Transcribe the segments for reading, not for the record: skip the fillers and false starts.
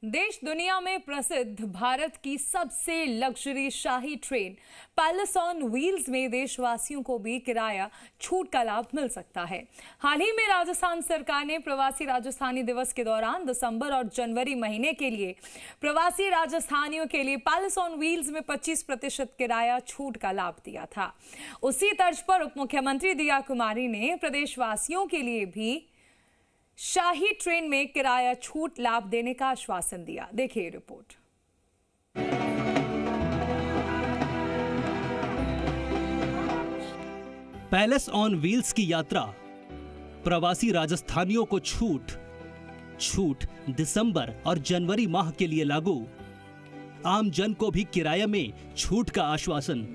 देश दुनिया में प्रसिद्ध भारत की सबसे luxury shahi train palace on wheels में देशवासियों को भी किराया छूट का लाभ मिल सकता है। हाल ही में राजस्थान सरकार ने प्रवासी राजस्थानी दिवस के दौरान दिसंबर और जनवरी महीने के लिए प्रवासी राजस्थानियों के लिए पैलेस ऑन व्हील्स में 25% किराया छूट का लाभ दिया था। उसी तर्ज पर उप मुख्यमंत्री दिया कुमारी ने प्रदेशवासियों के लिए भी शाही ट्रेन में किराया छूट लाभ देने का आश्वासन दिया। देखिए रिपोर्ट। पैलेस ऑन व्हील्स की यात्रा, प्रवासी राजस्थानियों को छूट दिसंबर और जनवरी माह के लिए लागू। आम जन को भी किराए में छूट का आश्वासन।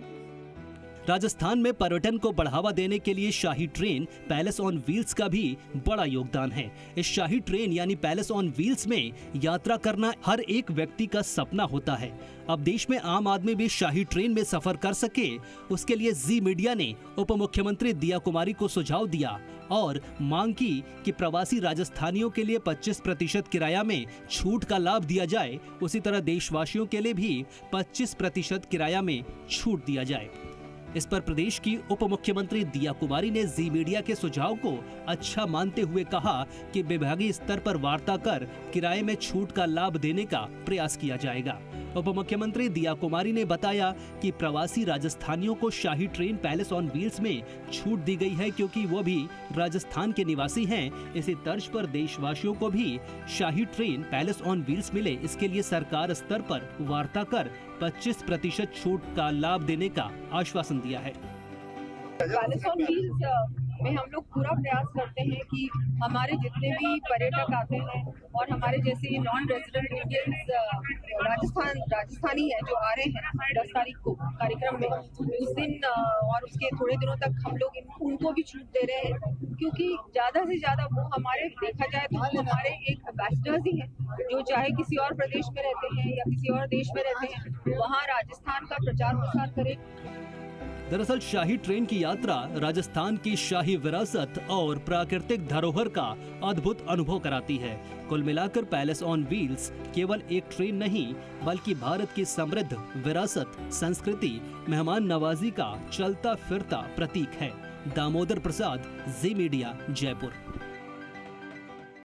राजस्थान में पर्यटन को बढ़ावा देने के लिए शाही ट्रेन पैलेस ऑन व्हील्स का भी बड़ा योगदान है। इस शाही ट्रेन यानी पैलेस ऑन व्हील्स में यात्रा करना हर एक व्यक्ति का सपना होता है। अब देश में आम आदमी भी शाही ट्रेन में सफर कर सके, उसके लिए जी मीडिया ने उप मुख्यमंत्री दिया कुमारी को सुझाव दिया और मांग की कि प्रवासी राजस्थानियों के लिए 25% किराया में छूट का लाभ दिया जाए, उसी तरह देशवासियों के लिए भी 25% किराया में छूट दिया जाए। इस पर प्रदेश की उप मुख्यमंत्री दिया कुमारी ने जी मीडिया के सुझाव को अच्छा मानते हुए कहा कि विभागीय स्तर पर वार्ता कर किराए में छूट का लाभ देने का प्रयास किया जाएगा। उप मुख्यमंत्री दिया कुमारी ने बताया कि प्रवासी राजस्थानियों को शाही ट्रेन पैलेस ऑन व्हील्स में छूट दी गई है क्योंकि वो भी राजस्थान के निवासी हैं। इसी तर्ज पर देशवासियों को भी शाही ट्रेन पैलेस ऑन व्हील्स मिले, इसके लिए सरकार स्तर पर वार्ता कर 25% छूट का लाभ देने का आश्वासन दिया है। पैलेस ऑन व्हील्स में हम लोग पूरा प्रयास करते हैं कि हमारे जितने भी पर्यटक आते हैं और हमारे जैसे नॉन रेजिडेंट इंडियंस राजस्थानी है जो आ रहे हैं 10 तारीख को कार्यक्रम में, उस दिन और उसके थोड़े दिनों तक हम लोग उनको भी छूट दे रहे हैं क्योंकि ज्यादा से ज्यादा वो हमारे देखा जाए तो वो हमारे एक एम्बेसडर्स ही हैं जो चाहे किसी और प्रदेश में रहते हैं या किसी और देश में रहते हैं, वहाँ राजस्थान का प्रचार प्रसार करें। दरअसल शाही ट्रेन की यात्रा राजस्थान की शाही विरासत और प्राकृतिक धरोहर का अद्भुत अनुभव कराती है। कुल मिलाकर पैलेस ऑन व्हील्स केवल एक ट्रेन नहीं बल्कि भारत की समृद्ध विरासत, संस्कृति, मेहमान नवाजी का चलता फिरता प्रतीक है। दामोदर प्रसाद, जी मीडिया, जयपुर।